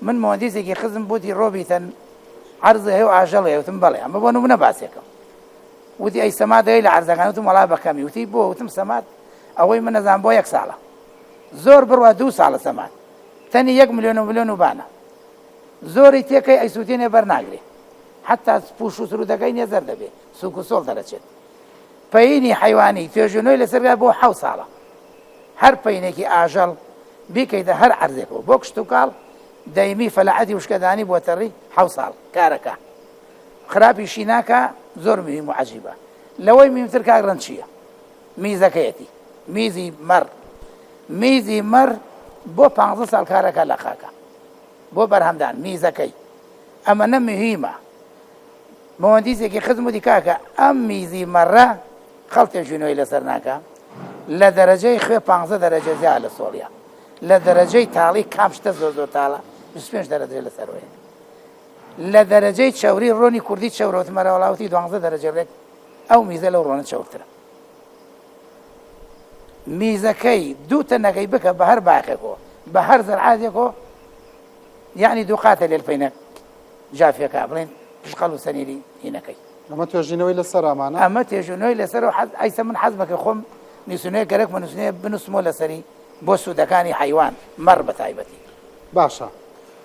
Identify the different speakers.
Speaker 1: من مهندسێکی خزم بوتی ڕۆبیتەن عەرزە هەیە و ئاژەڵ هەیە وتم بەڵێ ئەمە بۆ نمونە باسێکم وتی ئەی سەماد دەوێت لە عەرزەکان وتم وەڵا بەکەمی وتی بۆ وتم سەماد ئەوەی من نەزان بۆ 1 ساڵە زۆر بڕوە 2 ساڵە سەماد تەنی 1 ملیۆن و ملیۆن و بانە زۆری تێکەی ئەیسووتێنێ بەرناگرێ حتا پوش و سرودەکەی نێزەر دەبێت سوک و سۆڵ دەرەچێت پەیینی حیوانی توێژنەوەی لەسەرگا بۆ 7 ساڵە هەر پەینێکی ئاژەڵ بیکەیتە هەر عەرزێکەوە بۆ کشت و کاڵ دەیمی فەلاحەتی وشکەدانی بۆ تەڕی 7 ساڵ کارەکە خراپیشی ناکە زۆر مهم و عەجیبە لەوەی مهمتر کاگڕەن چییە میزەکەیەتی میزی مەڕ بۆ 15 ساڵ کارەکە لە خاکە بۆ بەرهەمدان میزەکەی ئەمە نە مهمە مهندسێکی خزم وتی کاکە ئەم میزی مەڕە خەڵتێ ژوێنەوەی لەسەر ناکە لە دەرەجەی خوێ 15 دەرەجە زیاد لە سۆڵیە لە دەرەجەی تاڵی کام شتە زۆر تاڵە 25 دەرەجە لەسەرەوەی لە دەرەجەی چاوری ڕۆنی کوردی چەورەوت مەرەوەڵاوتی 12 دەرەجە ڕێک ئەو میزە لەو ڕۆنە چەورترە میزەکەی دوو تەنەکەی بکە بە هەر باقێکەوە بە هەر زەرعادێکەوە یعنی دوو قاتە لێلپەینە جافیەکە بڵێن پشقەڵ و سەنیری هینەکەی
Speaker 2: ئەمە توێژینەوەی لەسەر ئەمانە
Speaker 1: ئەمە تێژنەوەی لەسەر ئەیسە من حەز بکە خۆم نووسینەوەی گەرەک نووسینەیە بنووسمەوە لەسەری بۆ سوودەکانی حیوان مەڕ بە تایبەتی
Speaker 2: باشە